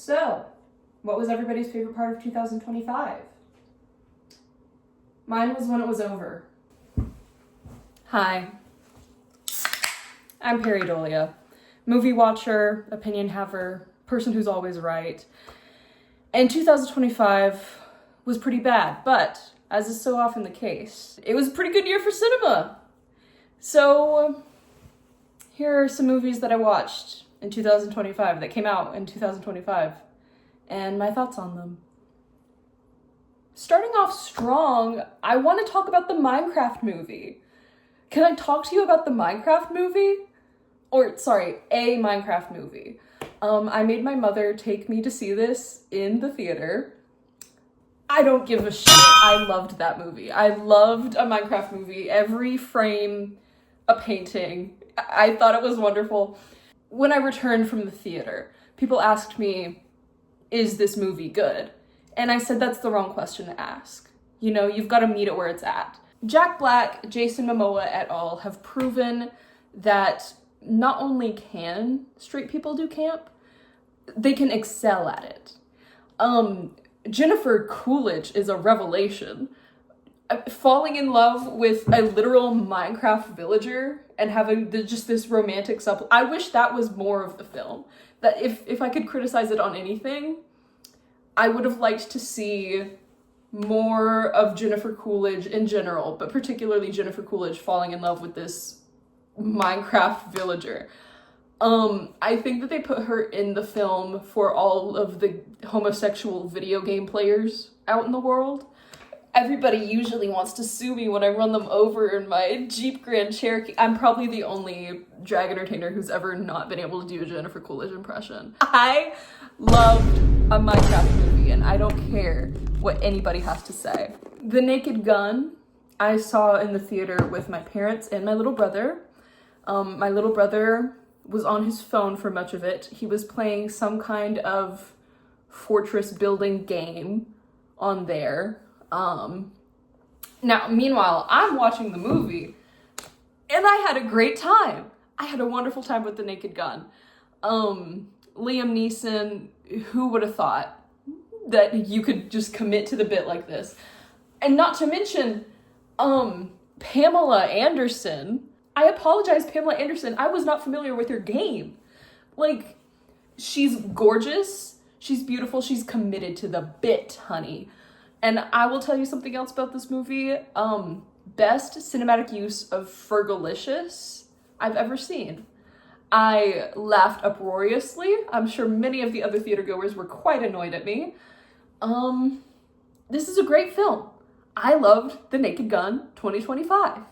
So, what was everybody's favorite part of 2025? Mine was when it was over. Hi, I'm Perry Dolia, movie watcher, opinion haver, person who's always right. And 2025 was pretty bad, but as is so often the case, it was a pretty good year for cinema. So, here are some movies that I watched in 2025, that came out in 2025, and my thoughts on them. Starting off strong, I want to talk about the Minecraft movie. Can I talk to you about the Minecraft movie? A Minecraft movie. I made my mother take me to see this in the theater. I don't give a shit. I loved that movie. I loved a Minecraft movie. Every frame, a painting. I thought it was wonderful. When I returned from the theater, people asked me, is this movie good? And I said, that's the wrong question to ask. You know, you've got to meet it where it's at. Jack Black, Jason Momoa et al. Have proven that not only can straight people do camp, they can excel at it. Jennifer Coolidge is a revelation. Falling in love with a literal Minecraft villager and having just this romantic I wish that was more of the film. That if I could criticize it on anything, I would have liked to see more of Jennifer Coolidge in general, but particularly Jennifer Coolidge falling in love with this Minecraft villager. I think that they put her in the film for all of the homosexual video game players out in the world. Everybody usually wants to sue me when I run them over in my Jeep Grand Cherokee. I'm probably the only drag entertainer who's ever not been able to do a Jennifer Coolidge impression. I loved a Minecraft movie, and I don't care what anybody has to say. The Naked Gun, I saw in the theater with my parents and my little brother. My little brother was on his phone for much of it. He was playing some kind of fortress building game on there. Now, meanwhile, I'm watching the movie, and I had a great time. I had a wonderful time with The Naked Gun. Liam Neeson, who would have thought that you could just commit to the bit like this? And not to mention, Pamela Anderson. I apologize, Pamela Anderson. I was not familiar with your game. Like, she's gorgeous, she's beautiful, she's committed to the bit, honey. And I will tell you something else about this movie. Best cinematic use of Fergalicious I've ever seen. I laughed uproariously. I'm sure many of the other theater goers were quite annoyed at me. This is a great film. I loved The Naked Gun 2025.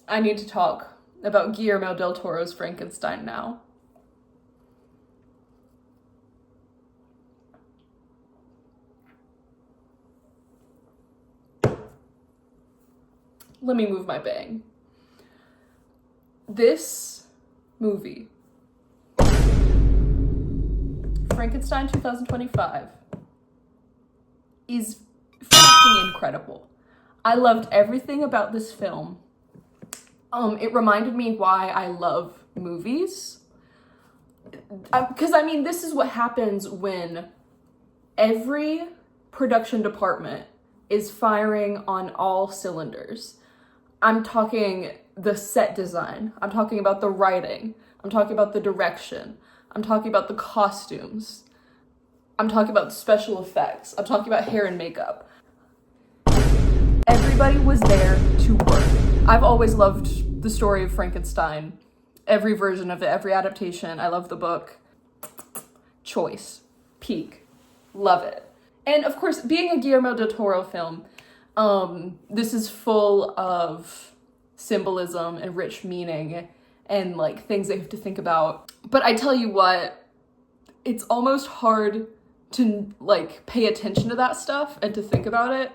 I need to talk about Guillermo del Toro's Frankenstein now. Let me move my bang. This movie, Frankenstein 2025, is fucking incredible. I loved everything about this film. It reminded me why I love movies. Because, I mean, this is what happens when every production department is firing on all cylinders. I'm talking the set design. I'm talking about the writing. I'm talking about the direction. I'm talking about the costumes. I'm talking about the special effects. I'm talking about hair and makeup. Everybody was there to work. I've always loved the story of Frankenstein. Every version of it, every adaptation. I love the book. Choice. Peak. Love it. And of course, being a Guillermo del Toro film, this is full of symbolism and rich meaning and like things that you have to think about. But I tell you what, it's almost hard to like pay attention to that stuff and to think about it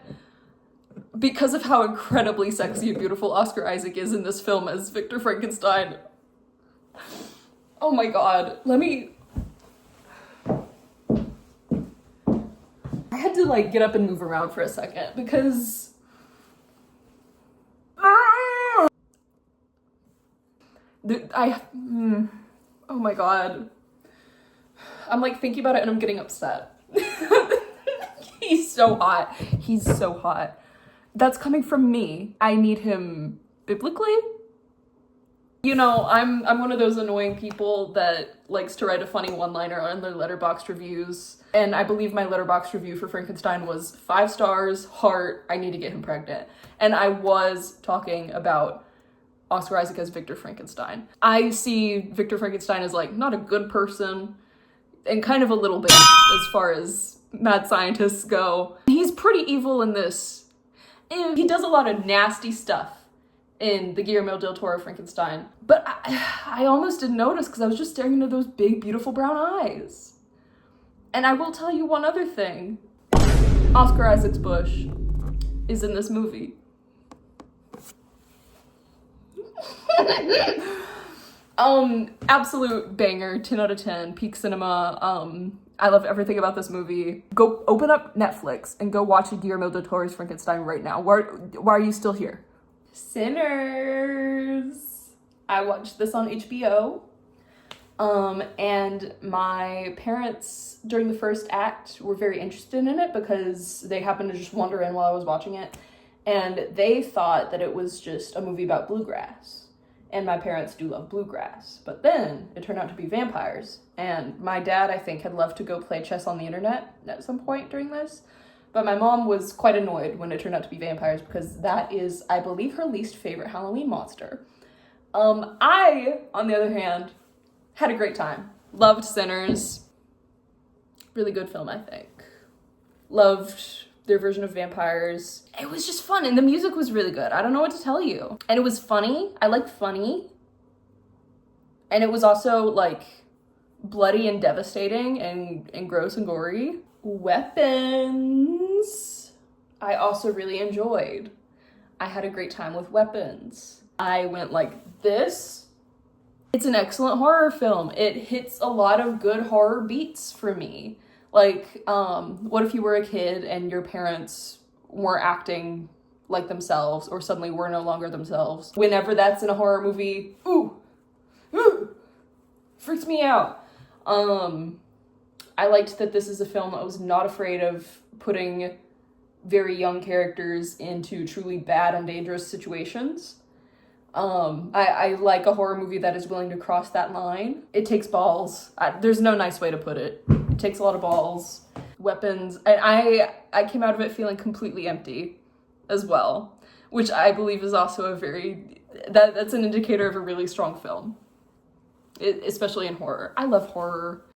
because of how incredibly sexy and beautiful Oscar Isaac is in this film as Victor Frankenstein. Oh my god, I had to like get up and move around for a second because oh my god. I'm like thinking about it and I'm getting upset. He's so hot. He's so hot. That's coming from me. I need him biblically. You know, I'm one of those annoying people that likes to write a funny one-liner on their Letterboxd reviews. And I believe my Letterboxd review for Frankenstein was 5 stars, heart, I need to get him pregnant. And I was talking about Oscar Isaac as Victor Frankenstein. I see Victor Frankenstein as like not a good person and kind of a little bit as far as mad scientists go. He's pretty evil in this. And he does a lot of nasty stuff in the Guillermo del Toro Frankenstein. But I almost didn't notice because I was just staring into those big, beautiful brown eyes. And I will tell you one other thing. Oscar Isaac's bush is in this movie. Absolute banger, 10 out of 10, peak cinema. I love everything about this movie. Go open up Netflix and go watch Guillermo del Toro's Frankenstein right now. Why are you still here? Sinners. I watched this on HBO. And my parents during the first act were very interested in it because they happened to just wander in while I was watching it. And they thought that it was just a movie about bluegrass. And my parents do love bluegrass. But then it turned out to be vampires. And my dad, I think, had left to go play chess on the internet at some point during this. But my mom was quite annoyed when it turned out to be vampires because that is, I believe, her least favorite Halloween monster. I, on the other hand, had a great time. Loved Sinners. Really good film, I think. Loved their version of vampires. It was just fun, and the music was really good. I don't know what to tell you. And it was funny. I like funny. And it was also, like, bloody and devastating and gross and gory. Weapons. I also really enjoyed. I had a great time with Weapons. I went like this. It's an excellent horror film. It hits a lot of good horror beats for me. Like, what if you were a kid and your parents weren't acting like themselves or suddenly were no longer themselves? Whenever that's in a horror movie, ooh, freaks me out. I liked that this is a film that was not afraid of putting very young characters into truly bad and dangerous situations. I like a horror movie that is willing to cross that line. It takes balls. There's no nice way to put it. It takes a lot of balls, weapons, and I came out of it feeling completely empty as well, which I believe is also that's an indicator of a really strong film, especially in horror. I love horror.